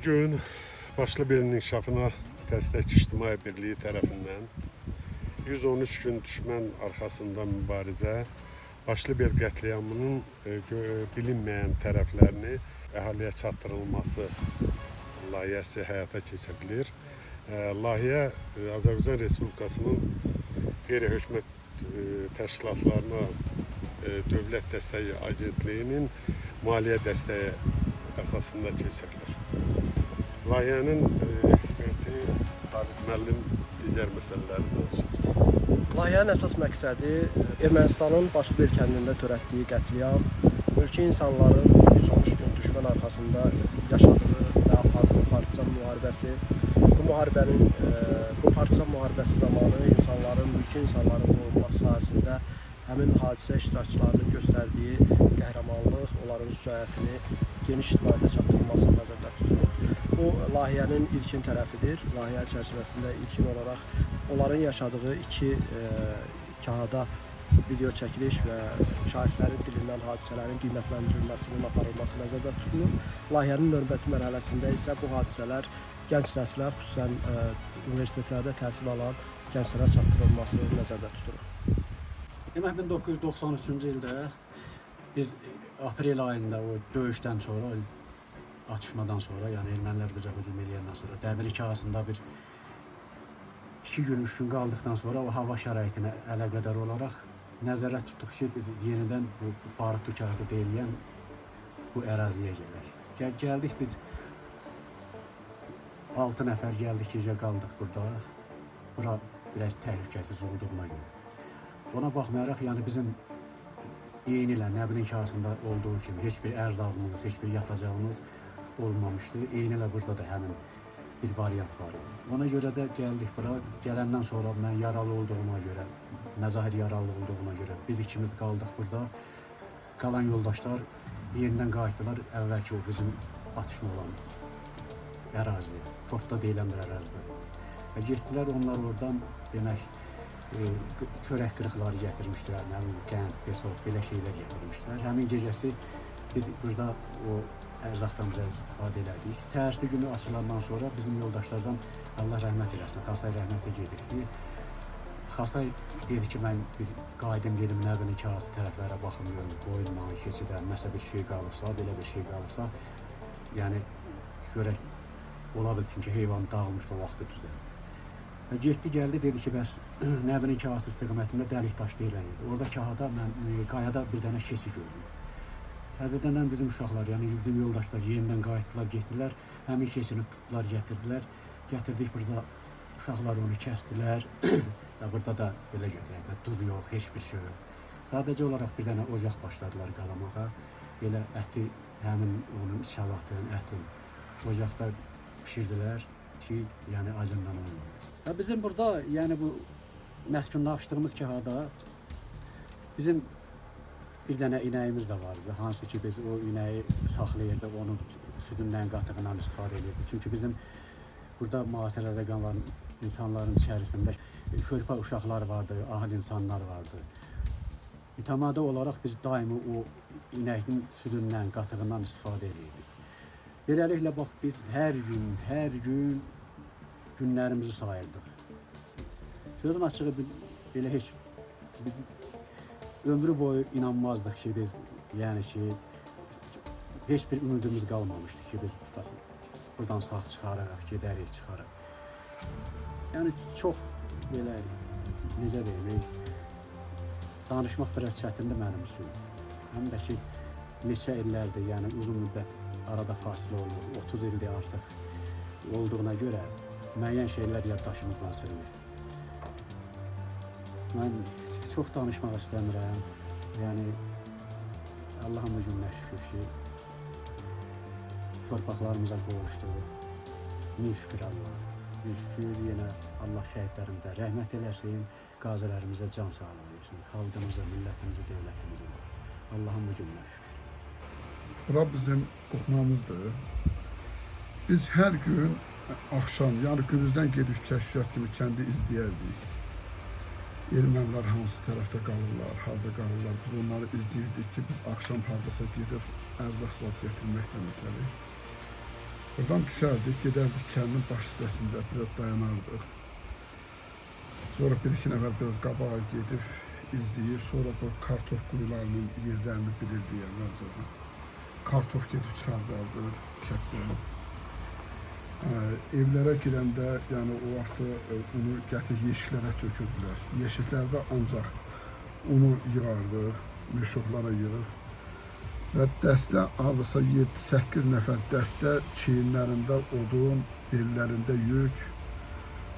gün Başlı Belin İnkişafına Dəstək İctimai Birliyi tərəfindən 113 gün düşmən arxasında mübarizə, Başlı Bel qətliamının bilinməyən tərəflərini əhaliyə çatdırılması layihəsi həyata keçirilir. Layihə Azərbaycan Respublikasının qeyri-hökumət təşkilatlarına Dövlət Dəstəyi Agentliyinin maliyyə dəstəyi əsasında keçirilir. Layihənin eksperti Xalid Müəllim digər məsələləri danışır. Layihənin əsas məqsədi Ermənistanın Başlı Bel kəndində törətdiyi qətliam, mülki insanların 113 gün düşmən arxasında yaşadığı və apardığı partisan müharibəsi, bu partisan müharibəsi zamanı mülki insanların qorunması sahəsində həmin hadisə iştirakçılarının göstərdiyi qəhrəmanlıq, onların şücaətini geniş ictimaiyyətə çatdırılması nəzərdə tutulur. Bu layihənin ilkin tərəfidir. Layihə çərçivəsində ilkin olaraq onların yaşadığı iki kağıda video çəkiliş və şahidlərin dilindən hadisələrin qiymətləndirilməsinin aparılması nəzərdə tutulur. Layihənin növbəti mərhələsində isə bu hadisələr gənc nəslə, xüsusən universitetlərdə təhsil alan gənclərə çatdırılması nəzərdə tutulur. Demək 1993-cü ildə biz aprel ayında o döyüşdən sonra, atışmadan sonra, yəni ermənilər bizə hücum eləyəndən sonra Dəmir kağızında bir 2 gün, 3 gün qaldıqdan sonra o hava şəraitinə əlaqədar olaraq nəzərə tutduq ki, biz yenidən bu barıtlı kağızda deyilən bu əraziyə gələk. Gəldik biz 6 nəfər gəldik, gecə qaldıq burada. Bura biraz təhlükəsiz olduğuna görə. Ona baxmayaraq, yəni bizim eyni ilə Nəbinin kağızında olduğu kimi heç bir ərzağımız, heç bir yatacağımız olmamışdı. Eyni ilə burada da həmin bir variant var idi. Ona görə də gəldik bura. Biz gələndən sonra mən yaralı olduğuma görə, Məzahir yaralı olduğuna görə biz ikimiz qaldıq burada. Qalan yoldaşlar yerindən qayıtdılar əvvəlki o bizim atışma olan əraziyə, portda deyilən bir ərazidə. Və getdilər onlar oradan demək çörək qırıqları gətirmişdilər, həmin qənd, pesov, belə şeylər gətirmişdilər. Həmin gecəsi biz burada o ərzaqdan istifadə elədik. Səhərsi günü açılandan sonra bizim yoldaşlardan Allah rəhmət eləsin, Xasay rəhmətə gedikdi. Xasay dedi ki, mən bir qaydım gedim Nəbinin kağızı tərəflərə baxım, qoyundan, keçidən, nəsə bir şey qalıbsa, belə bir şey qalıbsa, yəni görək, ola bilsin ki, heyvan dağılmışdı o vaxtı düzdə. Və getdi, gəldi, dedi ki, bəs Nəbinin kağızı istiqamətində dəlik daş deyilən idi. Orada kağıda, qayada bir dənə keçi gördüm. Təzədəndən bizim uşaqlar, yəni bizim yoldaşlar yenidən qayıtdılar, getdilər, həmin keçini tutdular, gətirdilər. Gətirdik, burada uşaqlar onu kəsdilər və burada da belə götürək də, duz yox, heç bir şey yox. Sadəcə olaraq bir dənə ocaq başladılar qalamağa. Elə əti, həmin onun şalatın, ətin ocaqda pişirdilər ki, yəni acından olmadı. Və bizim burada, yəni bu məskunlaşdığımız kağıda bizim bir dənə inəyimiz də vardı. Hansı ki, biz o inəyi saxlayırdıq, onun südündən, qatığından istifadə edirdik. Çünki bizim burada müasirədə qalan insanların içərisində körpə uşaqlar vardı, ahıl insanlar vardı. Mütəmadi olaraq biz daimi o inəyin südündən, qatığından istifadə edirdik. Beləliklə, bax, biz hər gün günlərimizi sayırdıq. Sözün açığı belə heç ömrü boyu inanmazdıq ki, biz yəni ki, heç bir ümidimiz qalmamışdı ki, biz buradan sağ çıxaraq, gedərik, çıxaraq. Yəni çox belə, necə deyim, danışmaq biraz çətindir mənim üçün. Həm də ki, neçə illərdir, yəni uzun müddət arada fasilə olur, 30 ildir artıq olduğuna görə müəyyən şeylər yaddaşımızdan silinir. Mən çox danışmaq istəmirəm. Yəni, Allah'ıma günlər şükür ki, torpaqlarımıza qovuşduq. Min şükür Allah. Min şükür yenə Allah şəhidlərimizə rəhmət eləsin, qazilərimizə can sağlığı versin, xalqımıza, millətimizə, dövlətimizə. Allah'ıma günlər şükür. Bura bizim qoxmamızdır. Biz hər gün axşam, yəni gündüzdən gedib kəşfiyyat kimi kəndi izləyərdik. Ermənilər hansı tərəfdə qalırlar, harada qalırlar. Biz onları izləyirdik ki, biz axşam hardasa gedib ərzaq zat gətirməkdən ötəri. Buradan düşərdik, gedərdik kəndin baş hissəsində biraz dayanardıq. Sonra bir-iki nəfər biraz qabağa gedib izləyir, sonra bu kartof quyularının yerlərini bilirdi əvvəlcədən. Kartof gedib çıxardardıq kənddən. Evlərə girəndə, yəni o vaxtı unu gətirib yeşiklərə tökürdülər. Yeşiklərdə ancaq unu yığardıq, meşoblara yığıb. Və dəstə hardasa 7-8 nəfər dəstə çiyinlərində odun, bellərində yük,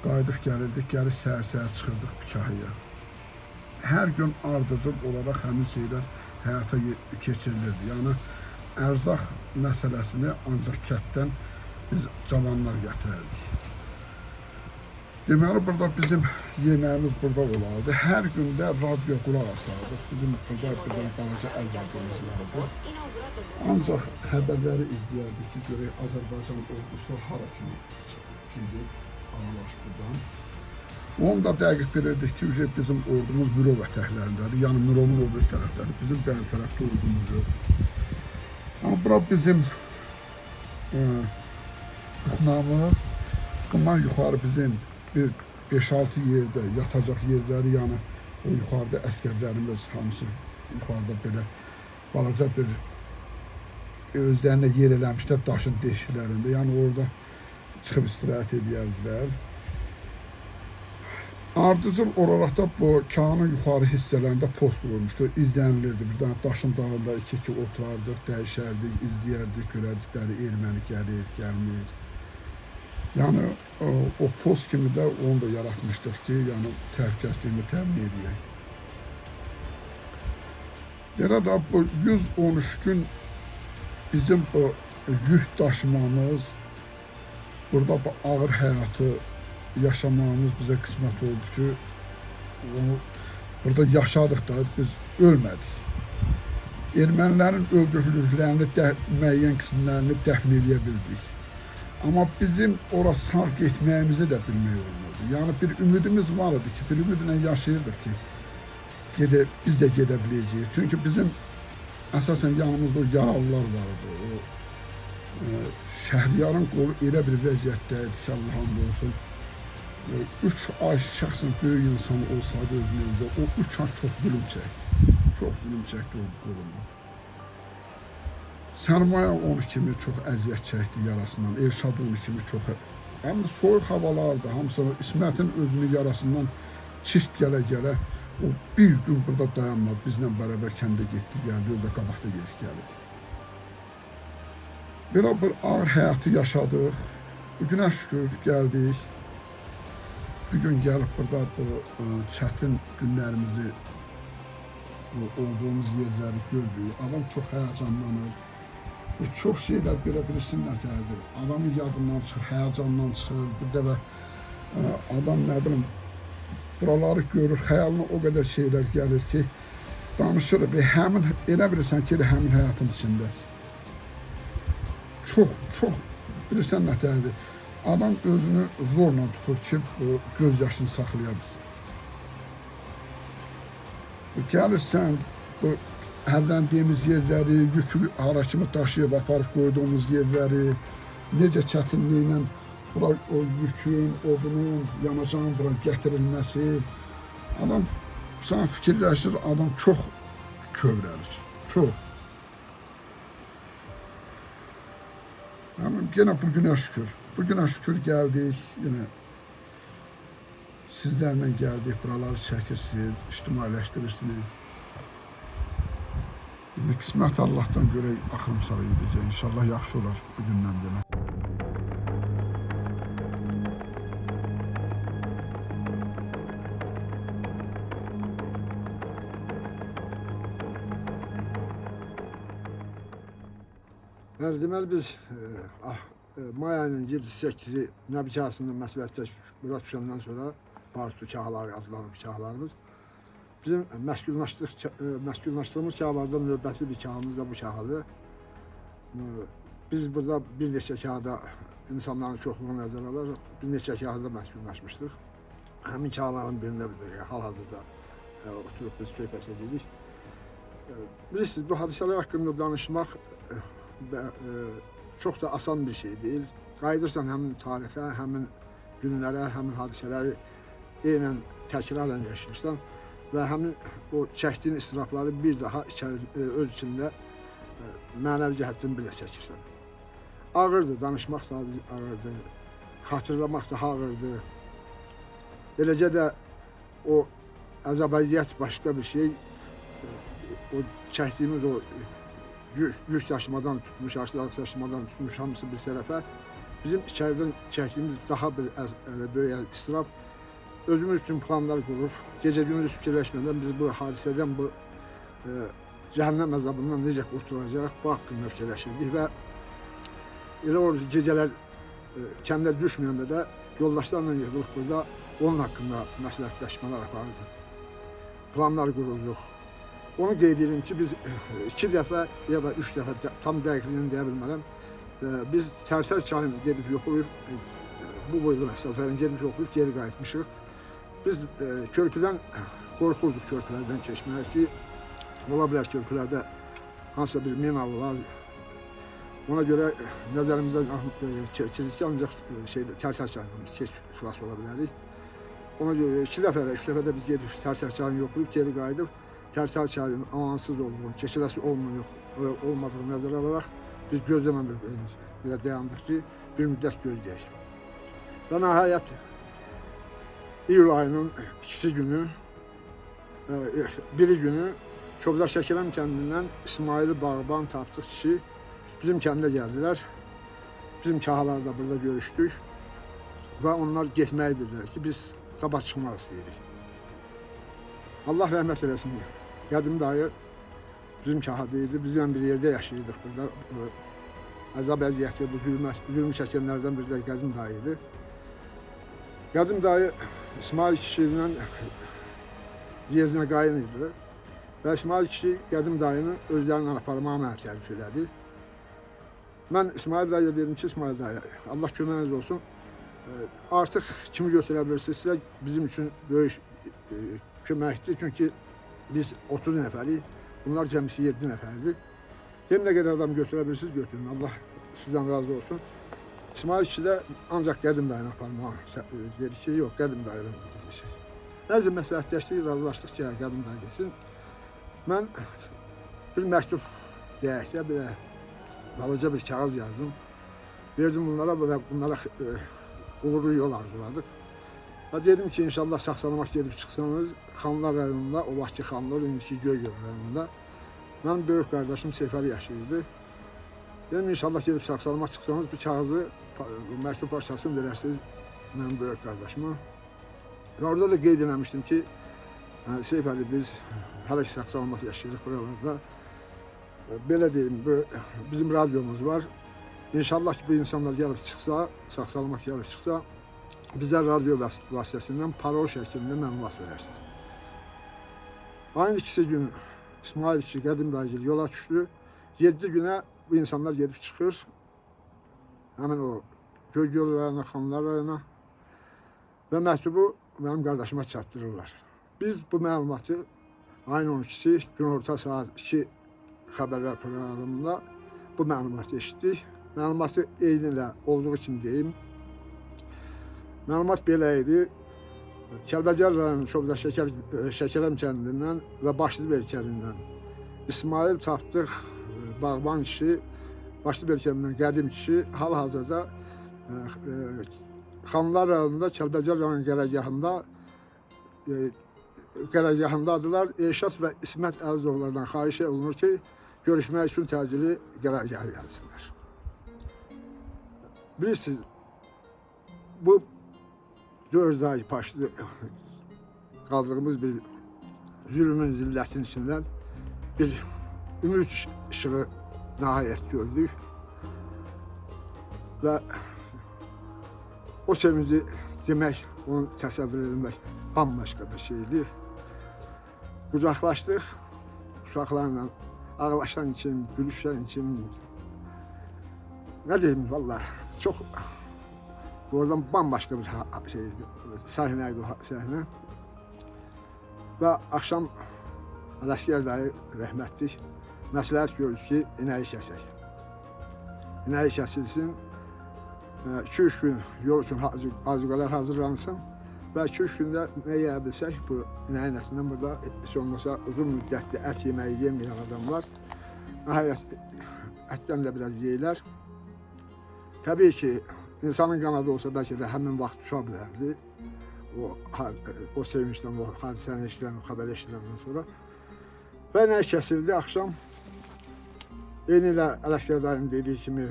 qayıdıb gəlirdik, gəlib səhər-səhər çıxırdıq Bükahıya. Hər gün ardıcıl olaraq həmin şeylər həyata keçirilirdi. Yəni, ərzaq məsələsini ancaq kənddən biz cavanlar gətirərdik. Deməli, burada bizim yeməyimiz burada olardı. Hər gündə radyo qulaq asardıq. Bizim burada bir balaca əl radiyomuz vardı. Ancaq xəbərləri izləyərdik ki, görək Azərbaycan ordusu hara kimi gedib, ağlaş buradan. Onu da dəqiq bilirdik ki, bizim ordumuz Mürov ətəklərindədir. Yəni, Mürovun o bir tərəfdədir. Bizim bəzi tərəfdə ordumuz yox. Amma bura bizim Qıxnamız, Qımdan yuxarı bizim bir 5-6 yerdə yatacaq yerləri, yəni o yuxarıda əskərlərimiz hamısı yuxarıda belə balaca bir özlərinə yer eləmişlər daşın deşiklərində, yəni orada çıxıb istirahət edərdilər. Ardıcıl olaraq da bu Kağanın yuxarı hissələrində post qoymuşdu, izlənilirdi. Bir dənə daşın dağında 2-2 oturardıq, dəyişərdik, izləyərdik, görərdik, bəli, erməni gəlir, gəlmir. Yəni o post kimi də onu da yaratmışdıq ki, yəni təhlükəsizliyini təmin edək. Belə də bu 113 gün bizim bu yük daşımamız, burada bu ağır həyatı yaşamamız bizə qismət oldu ki, onu burada yaşadıq da biz ölmədik. Ermənilərin öldürüldüklərini müəyyən qismlərini dəfn edə bildik. Amma bizim ora sağ getməyimizi də bilmək olmadı. Yəni bir ümidimiz var idi ki, bir ümidlə yaşayırdıq ki, biz də gedə biləcəyik. Çünki bizim əsasən yanımızda o yaralılar vardı. Şəhriyarın qolu elə bir vəziyyətdəydi ki, Allah'ın olsun. 3 ay şəxsən böyük insan olsaydı özünüzdə, o 3 ay çox zulüm çəkdi. Çox zulüm çəkdi o qolunu. Sərmaya onu kimi çox əziyyət çəkdi yarasından, Elşad onu kimi çox. Həm də soyuq havalardı, hamısı İsmətin özünün yarasından çirk gələ-gələ o bir gün burada dayanmadı, bizlə bərabər kəndə getdi, gəldi, özə qabaqda gedib gəldi. Belə bir ağır həyatı yaşadıq, bugünə şükür gəldik. Bir gün gəlib burada bu çətin günlərimizi, olduğumuz yerləri gördük. Adam çox həyəcanlanır. Çox şeylər belə bilirsin nətərdir. Adamın yadından çıxır, həyəcandan çıxır. Bir dəfə adam nə bilim, buraları görür, xəyalına o qədər şeylər gəlir ki, danışır. Elə bilirsən ki, həmin həyatın içindəsin. Çox bilirsən nətərdir. Adam özünü zorla tutur ki, göz yaşını saxlaya bilsin. Gəlirsən, bu hərləndiyimiz yerləri, yükü hara kimi daşıyıb aparıb qoyduğumuz yerləri, necə çətinliklə bura o yükün, odunun, yanacağın bura gətirilməsi, adam sən fikirləşir, adam çox kövrəlir, çox. Yəni, yenə bugünə şükür. Bugünə şükür gəldik, yenə sizlərlə gəldik, buraları çəkirsiniz, ictimailəşdirirsiniz. İndi qismət Allah'tan görək, axırımsara gedəcək. İnşallah yaxşı olar bugündən belə. Deməli biz may ayının 7-8-i Nəbikəsində məsuliyyətdə bura düşəndən sonra Barsu kağları yazılan kağlarımız. Bizim məşğullaşdığımız kağlardan növbəti bir kağımız da bu kağıdır. Biz burada bir neçə kağıda insanların çoxluğunu nəzərə alaraq bir neçə kağıda məşğullaşmışdıq. Həmin kağların birində hal-hazırda oturup biz söhbət edirik. Bilirsiniz, bu hadisələr haqqında danışmaq çox da asan bir şey deyil. Qayıdırsan həmin tarixə, həmin günlərə, həmin hadisələri eynən təkrarən yaşayırsan və həmin o çəkdiyin istirafları bir daha öz içində mənəvi cəhətdən bir də çəkirsən. Ağırdır, danışmaq da ağırdır, xatırlamaq da ağırdır. Eləcə də o əzab-əziyyət başqa bir şey. O çəkdiyimiz o yük daşımadan tutmuş, arsızlıq daşımadan tutmuş hamısı bir tərəfə. Bizim içəridən çəkdiyimiz daha bir böyük istiraf. Özümüz üçün planlar qurub, gecə-gündüz fikirləşmədən biz bu hadisədən, bu cəhənnəm əzabından necə qurtulacaq, bu haqqında fikirləşirdik və elə olur ki, gecələr kəndə düşməyəndə də yoldaşlarla yığılıb burada onun haqqında məsləhətləşmələr aparırdıq. Planlar qururduq. Onu qeyd edirəm ki, biz 2 dəfə ya da 3 dəfə, tam dəqiqliyini deyə bilmərəm, biz Tərsər çayını gedib yoxlayıb, bu boyda məsafəni gedib yoxlayıb geri qayıtmışıq. Biz körpüdən qorxurduq körpülərdən keçməyə ki, ola bilər körpülərdə hansısa bir mina olar. Ona görə nəzərimizdən keçdik ki, ancaq Tərsər çayından biz xilas ola bilərik. Ona görə 2 dəfə və 3 dəfə də biz gedib Tərsər çayını yoxlayıb geri qayıdıb, Tərsər çayının amansız olduğunu, keçiləsi olmadığını nəzərə alaraq biz gözləməməklə dayandıq ki, bir müddət gözləyək. Və nəhayət iyul ayının 2-ci günü, biri günü Çobdar Şəkərəm kəndindən İsmail Bağban tapdıq ki, bizim kəndə gəldilər. Bizim kahalar da burada görüşdük və onlar getməyi dedilər ki, biz sabah çıxmaq istəyirik. Allah rəhmət eləsin. Qədim dayı bizim kahada idi, bizlə bir yerdə yaşayırdıq burada. Əzab-əziyyəti, bu zülmü çəkənlərdən biri də Qədim dayı idi. Qədim dayı İsmail kişi ilə yezinə qayın idi və İsmail kişi Qədim dayını özlərindən aparmağa mənə təklif elədi. Mən İsmail dayıya dedim ki, İsmail dayı, Allah köməyiniz olsun, artıq kimi götürə bilirsinizsə bizim üçün böyük köməkdir. Çünki biz 30 nəfərik, bunlar cəmisi 7 nəfərdir. Hem nə qədər adam götürə bilirsiniz, götürün. Allah sizdən razı olsun. İsmail kişi də ancaq Qədim dayını aparmağa dedi ki, yox, Qədim dayını gedəcək. Nəzə məsləhətləşdik, razılaşdıq ki, Qədim dayı geçsin. Mən bir məktub deyək də, bir balaca bir kağız yazdım. Verdim bunlara və bunlara uğurlu yol arzuladıq. Və dedim ki, inşallah sağ-salamat gedib çıxsanız, Xanlar rayonunda, o vaxtki Xanlar, indiki Göygöl rayonunda mənim böyük qardaşım Seyfəli yaşayırdı. Dedim, inşallah gedib sağ-salamat çıxsanız, bu kağızı, məktub parçasını verərsiniz mənim böyük qardaşıma. Və orada da qeyd eləmişdim ki, Seyfəli, biz hələ ki sağ-salamat yaşayırıq buralarda. Belə deyim, bizim radyomuz var. İnşallah ki, bu insanlar gəlib çıxsa, sağ-salamat gəlib çıxsa, bizə radyo vasitəsindən parol şəklində məlumat verərsiniz. Aynı 2-ci gün İsmail kişi, Qədim dayı yola düşdü. 7 günə bu insanlar gedib çıxır. Həmin o Göygöl rayona, Xanlar rayona və məktubu mənim qardaşıma çatdırırlar. Biz bu məlumatı ayın 12-si günorta saat 2 xəbərlər proqramında bu məlumatı eşitdik. Məlumatı eyni ilə olduğu kimi deyim. Məlumat belə idi. Kəlbəcər rayonunun Çobdar Şəkərəm kəndindən və Başlıbel kəndindən İsmail tapdıq Bağban kişi, Başlıbel kəndindən Qədim kişi hal-hazırda Xanlar rayonunda Kəlbəcər rayonunun qərargahındadılar. Eşas və İsmət Əzizovlardan xahiş olunur ki, görüşmək üçün təcili qərargaha gəlsinlər. Bilirsiniz, bu 4 ay başlı qaldığımız bir zülmün, zillətin içindən bir ümid işığı nəhayət gördük və o sevinci demək, onu təsəvvür edilmək bambaşqa bir şeydir. Qucaqlaşdıq, uşaqlarla ağlaşan kim, gülüşən kim, nə deyim, vallahi çox oradan bambaşqa bir səhnə idi o səhnə. Və axşam Ələsgər dayı rəhmətlik məsləhət gördük ki, inəyi kəsək. inəyi kəsilsin. 2-3 gün yol üçün azuqalar hazırlansın və 2-3 gündə nə yeyə bilsək, bu inəyin ətindən burada heç olmasa uzun müddətli ət yeməyi yeməyən adamlar nəhayət ətdən də biraz yeyirlər. Təbii ki, insanın qanadı olsa bəlkə də həmin vaxt düşə bilərdi. O sevinçdən, o hadisəni eşidən, o xəbəri eşidəndən sonra. Və inək kəsildi axşam. Eyni ilə Ələsgər dayının dediyi kimi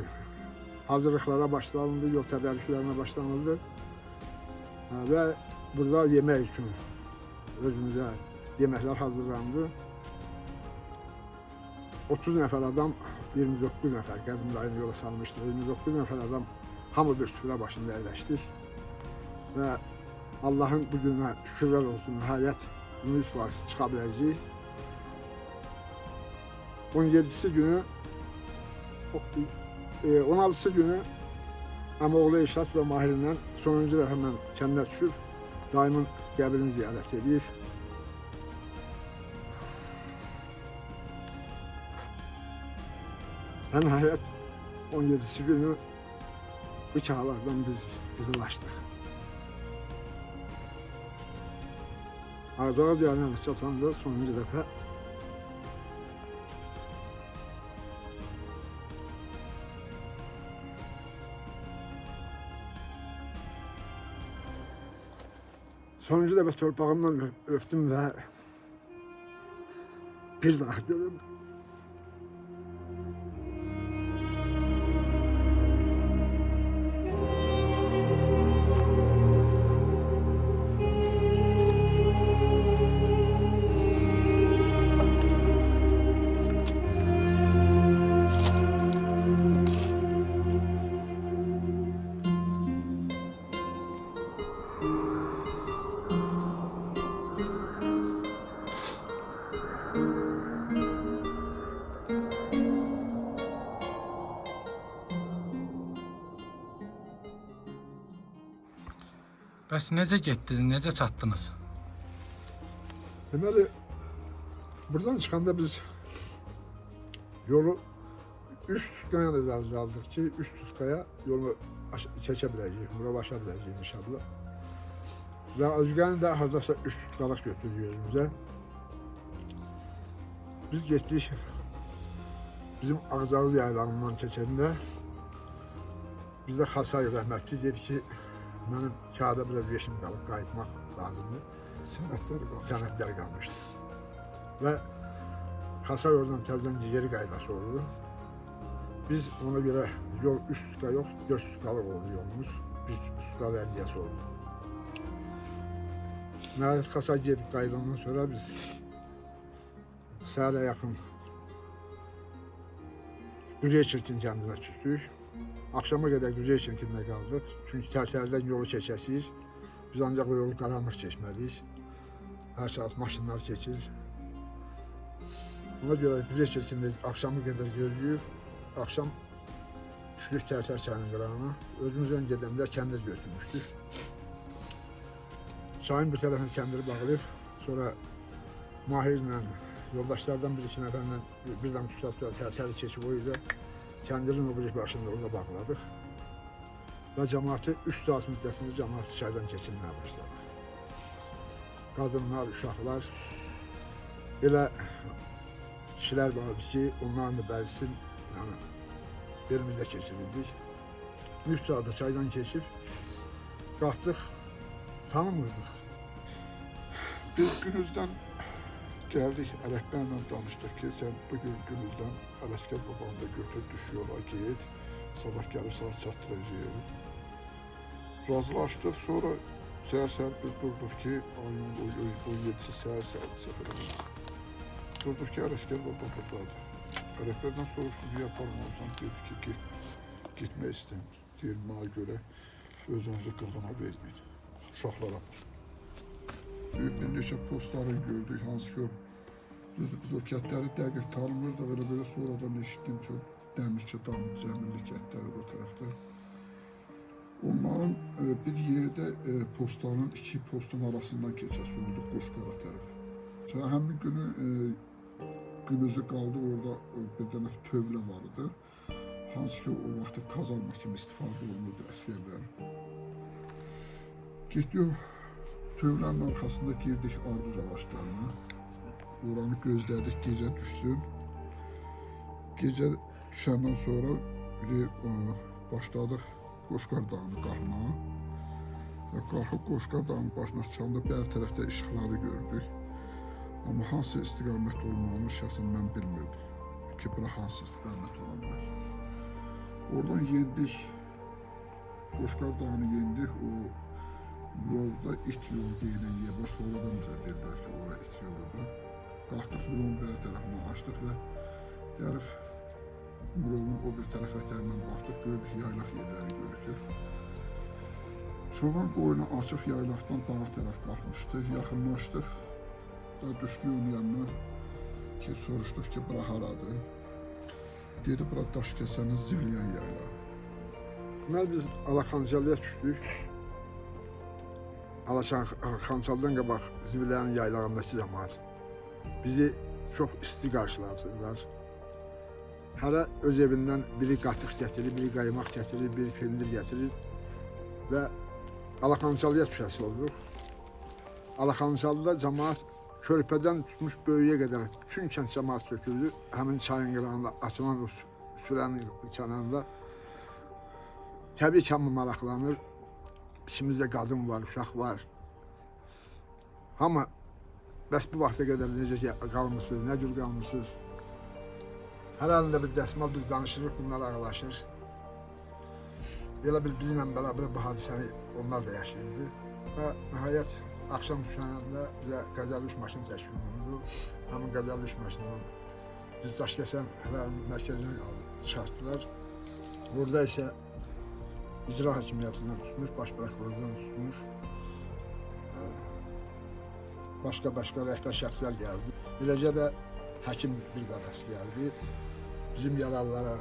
hazırlıqlara başlanıldı, yol tədarüklərinə başlanıldı və burada yemək üçün özümüzə yeməklər hazırlandı. 30 nəfər adam, 29 nəfər, qədim dayını yola salmışdı, 29 nəfər adam hamı bir süfrə başında əyləşdik və Allahın bu günə şükürlər olsun, nəhayət ümid var, çıxa biləcəyik. 17-si günü 16-sı günü əmioğlu Eşat və Mahirlə sonuncu dəfə mən kəndə düşüb dayımın qəbrini ziyarət edib. Və nəhayət 17-si günü bu çağlardan biz vidalaşdıq. Ağcağa ziyanəmiz çatanda sonuncu dəfə torpağımdan öptüm və bir daha görüb Bəs necə getdiniz, necə çatdınız? deməli, buradan çıxanda biz yolu 3 tutkaya nəzərdə aldıq ki, 3 tutkaya yolu çəkə biləcəyik, bura başa biləcəyik inşallah. Və özgəni də haradasa 3 tutkalıq götürdük özümüzə. Biz getdik, bizim Ağcağız yaylağından keçəndə bizdə Xasay rəhmətli dedi ki, mənim kağıda biraz yeşim qalıb qayıtmaq lazımdır. Sənədlər qalmışdı. Və Xasay oradan təzdən geri qaydası oldu. Biz ona görə yol 3 tutka yox, 4 tutkalıq oldu yolumuz. 1 tutkalı əliyyəsi oldu. Nəhayət Xasay gedib qayıdandan sonra biz səhərə yaxın Quzey Çirkin kəndinə düşdük. Axşama qədər Quzey Çirkində qaldıq. Çünki tərsərdən yolu keçəsirik. Biz ancaq o yolu qaranlıq keçməliyik. Hər saat maşınlar keçir. Ona görə Quzey Çirkində axşamı qədər gözləyib, axşam düşdük Tərsər çayının qırağına. Özümüzdən gedəndə kəndir götürmüşdük. Çayın bir tərəfini kəndiri bağlayıb, sonra Mahirlə, yoldaşlardan bir-iki nəfərlə birdən tutaq Tərsəri keçib o yüzden kəndirin o bir başında ona bağladıq. Və cəmaatı 3 saat müddətində cəmaatı çaydan keçirməyə başladı. Qadınlar, uşaqlar, elə kişilər vardı ki, onların da bəzisi yəni, belimizdə keçirildik. 3 saatda çaydan keçib, qalxdıq, tanımırdıq. Biz günüzdən gəldik, Ələkbərlə danışdıq ki, sən bugün günüzdən Ələsgər babanı da götür, düş yola, git, sabah gəlib saat çatdıracaq. Razılaşdıq, sonra səhər-səhər biz durduq ki, ayın 17-si səhər-səhər səfərimiz. Durduq ki, Ələsgər baba buradadır. Ələkbərdən soruşduq, niyə aparmamısan, dedi ki, gitmək istəmir. Deyir, mənə görə özünüzü qılğına verməyin, uşaqlara apar. Bir neçə postları gördük, hansı ki, biz o kətləri dəqiq tanımırdıq, elə belə sonradan eşitdim ki, Dəmirçi dam, Cəmilli kətləri o tərəfdə. Onların bir yerdə postların, 2 postun arasından keçəsi oldu, Qoşqara tərəf. Həmin günü günüzü qaldı, orada bir dənə tövlə vardı. hansı ki o vaxtı kazanma kimi istifadə olunurdu əsgərlər. Getdik, tövlərin arxasında girdik arduz ağaçlarına. Oranı gözlədik gecə düşsün. Gecə düşəndən sonra başladıq Qoşqar dağını qalxmağa. Və qalxıb Qoşqar dağının başına çıxanda bir tərəfdə işıqları gördük. Amma hansı istiqamət olmağını şəxsən mən bilmirdim ki, bura hansı istiqamət ola bilər. Oradan yendik, Qoşqar dağını yendik, o yolda it yolu deyilən yer var, sonradan bizə dedilər ki, oraya it yoludur. Qalxdıq Murovun bir tərəfindən açdıq və gəlib Murovun o bir tərəf ətərindən baxdıq, gördük yaylaq yerləri görükür. Çoban boyunu açıq yaylaqdan dağa tərəf qalxmışdıq, yaxınlaşdıq. Da düşdük onun yanına ki, soruşduq ki, bura haradır. Dedi, bura Daşkəsənin Zivliyən yaylağı. Deməli biz Alaxancalıya düşdük. Alaxancalıdan qabaq Zivliyənin yaylağındakı cəmaət bizi çox isti qarşıladılar. Hərə öz evindən biri qatıq gətirir, biri qaymaq gətirir, biri pendir gətirir və Alaxancalıya düşəsi olduq. Alaxancalıda cəmaət körpədən tutmuş böyüyə qədər bütün kənd cəmaət söküldü. Həmin çayın qırağında açılan o sürənin kənarında. Təbii ki, hamı maraqlanır. İçimizdə qadın var, uşaq var. Amma bəs bu vaxta qədər necə qalmışsınız, nə cür qalmışsınız? Hər əlində bir dəsmal biz danışırıq, bunlar ağlaşır. Elə bil bizimlə bərabər bu hadisəni onlar da yaşayırdı. Və nəhayət axşam düşəndə bizə Qəzərli maşın təşkil olundu. Həmin Qəzərli maşından biz Daşkəsən mərkəzinə çıxartdılar. Burada isə icra hakimiyyətindən tutmuş, baş prokurordan tutmuş, başqa rəhbər şəxslər gəldi. Eləcə də həkim bir qardaş gəldi. Bizim yaralılara,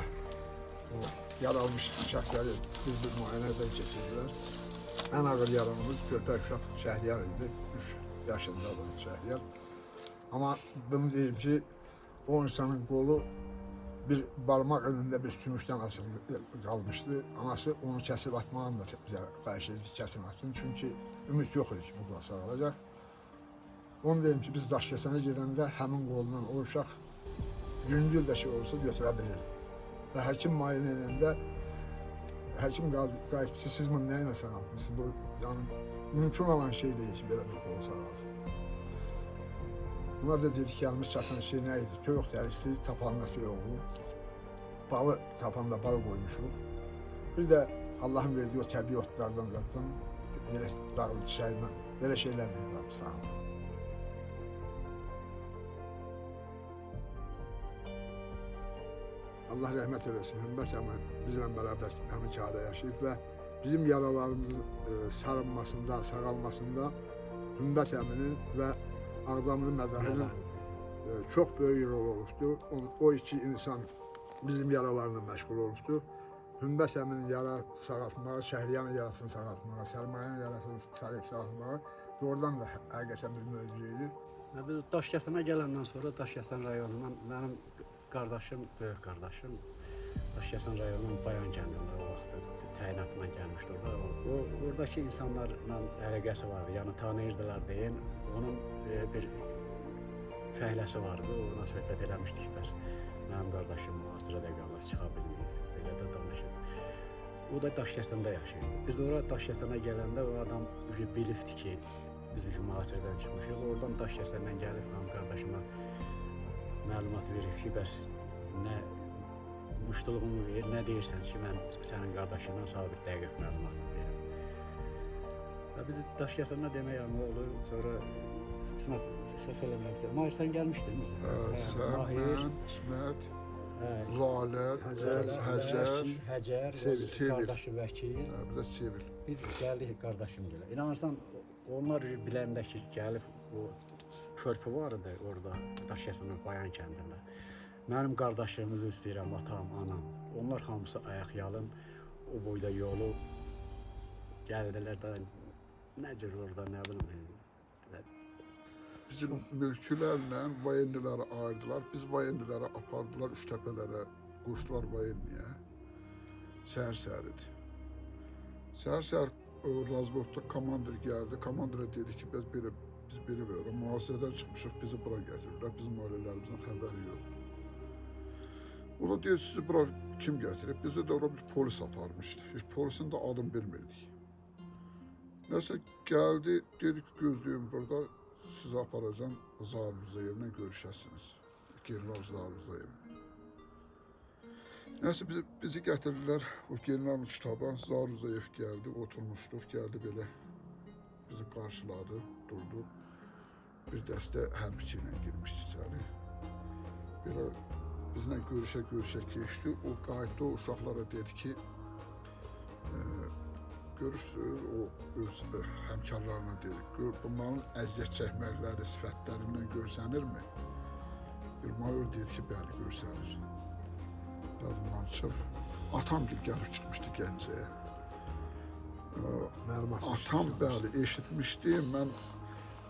o yaralmış şəxsləri bir müayinədən keçirdilər. Ən ağır yaralımız körpə uşaq Şəhriyar idi, 3 yaşında olan Şəhriyar. Amma bunu deyim ki, o insanın qolu bir barmaq önündə bir sümükdən asılı qalmışdı. Anası onu kəsib atmağını da bizə xahiş edir, kəsin atın. Çünki ümid yox idi ki, bu qol sağalacaq. Onu deyim ki, biz Daşkəsənə gedəndə həmin qolundan o uşaq yüngül də şey olsa götürə bilirdi. Və həkim müayinə edəndə həkim qayıtdı ki, siz bunu nə ilə sağaltmışsınız? Bu, yəni, mümkün olan şey deyil ki, belə bir qol sağalsın. Buna da dedik, gəlmiş çatan şey nə idi? Toyuq dərisi, tapanla toyuğu. Balı tapanda bal qoymuşuq. Bir də Allahın verdiyi o təbii otlardan zaten elə dağıltı çayla, belə şeylərlə Rabbim sağ olun. Allah rəhmət eləsin. Hümbət əmi bizlə bərabər həmin kağıda yaşayıb və bizim yaralarımızın sarınmasında, sağalmasında Hümbət əminin və Ağdamlı məzahirinin çox böyük rol olubdu. O iki insan bizim yaralarla məşğul olubdu. Hümbət əminin yara sağaltmağı, Şəhriyanın yarasını sağaltmağı, Sərmayənin yarasını sağaltmağı doğrudan da həqiqətən bir möcüzə idi. Biz Daşkəsənə gələndən sonra Daşkəsən rayonundan mənim qardaşım, böyük qardaşım Daşkəsən rayonunun Bayan kəndində o vaxt təyinatla gəlmişdi orada. Oradakı insanlarla əlaqəsi vardı, yəni tanıyırdılar deyin. Onun bir fəhləsi vardı, ona söhbət eləmişdik, bəs mənim qardaşım mühasirədə qalıb, çıxa bilməyib, belə də danışıb. O da Daşkəsəndə yaşayır. Biz ora Daşkəsənə gələndə o adam bilibdi ki, biz mühasirədən çıxmışıq. Oradan Daşkəsəndən gəlib mənim qardaşıma məlumat verib ki, bəs nə muştuluğumu ver, nə deyirsən ki, mən sənin qardaşından sabit dəqiq məlumat verim. Və biz Daşkəsəndə demək nə olur, sonra səhv eləmirəm. Mahir, sən gəlmişdin? Sən, mən, İsmət, Lalər, Həcər, qardaşı Vəkil. Bir də Sevil. Biz gəldik qardaşım gələ. İnanırsan, onlar biləndə ki, gəlib o körpü var idi orada, Daşkəsənin Bayan kəndində. Mənim qardaşım, üzr istəyirəm, atam, anam, onlar hamısı ayaq yalın, o boyda yolu gəldilər də, nə cür orada, nə bilim. Bizim mülkülərlə vayenliləri ayırdılar, biz vayenliləri apardılar Üçtəpələrə, qoşdular vayenliyə. Səhər-səhər idi. Səhər-səhər razvodda komandir gəldi. Komandira dedi ki, biz belə verir. Mühasirədən çıxmışıq, bizi bura gətirirlər. Bizim ailələrimizin xəbəri yox. O da deyir, sizi bura kim gətirib? Bizi də ora bir polis aparmışdı. Heç polisin də adını bilmirdik. Nəsə gəldi, dedi ki, gözləyin burada, sizi aparacağım Zaur Ruzayevlə görüşəsiniz. General Zaur Ruzayev. Nəsə bizi gətirdilər o generalın ştaba. Zaur Ruzayev gəldi, oturmuşduq, gəldi belə bizi qarşıladı, durdu. Bir dəstə hərbiçi ilə girmişdi içəri. Belə bizlə görüşə keçdi. O qayıtdı, o uşaqlara dedi ki, görürsünüz, o öz həmkarlarına dedi, bunların əziyyət çəkməkləri sifətlərindən görsənirmi? Bir mayor dedi ki, bəli, görsənir. Yadımdan çıxıb, atamgil gəlib çıxmışdı Gəncəyə. Atam, bəli, eşitmişdi, mən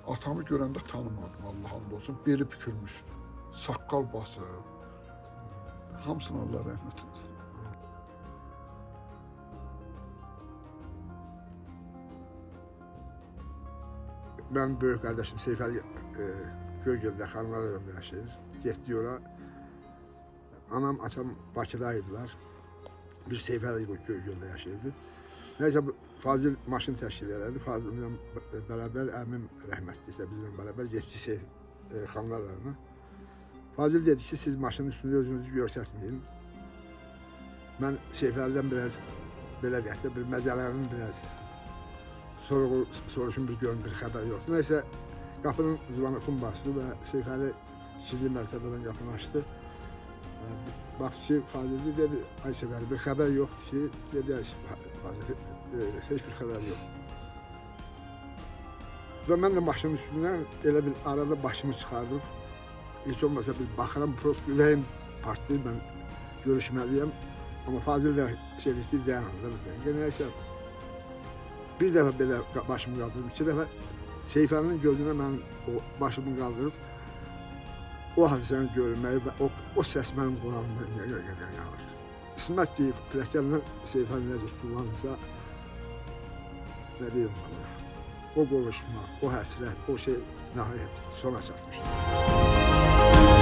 atamı görəndə tanımadım, Allah hamd olsun, beli bükülmüşdü, saqqal basıb, hamısına Allah rəhmət etsin. Mənim böyük qardaşım Seyfəli Göygöldə xanlar evində yaşayır. Getdi ora. Anam, atam Bakıdaydılar. Bir Seyfəli Göygöldə yaşayırdı. Nəysə Fazil maşın təşkil elədi. Fazillə bərabər əmim rəhmətliklə bizimlə bərabər getdi xanlar evində. Fazil dedi ki, siz maşının üstündə özünüzü görsətməyin. Mən Seyfəlidən biraz belə deyək də, bir məcələrin biraz soruşun, bir görün, bir xəbər yoxdur. Nəysə, qapının zvanıqını bastı və Seyfəli 2-ci mərtəbədən qapını açdı. Baxdı ki, Fazilli dedi, ay Seyfəli, bir xəbər yoxdur ki, dedi, Fazilli, heç bir xəbər yox. Və mən də maşının üstündən elə bir arada başımı çıxardım. Heç olmasa bir baxıram, prost ürəyim partlayır, mən görüşməliyəm. Amma Fazil də şeylikli dayanırdı. Nəysə, bir dəfə belə başımı qaldırıb, 2 dəfə Seyfəlinin gözünə mən o başımı qaldırıb, o hadisəni görülməyi və o səs mənim qulağımda nə qədər qalır. İsmət deyib, pilləkənlə Seyfəli necə kullanırsa, nə deyim bana, o qovuşmaq, o həsrət, o şey nəhayət sona çatmışdır.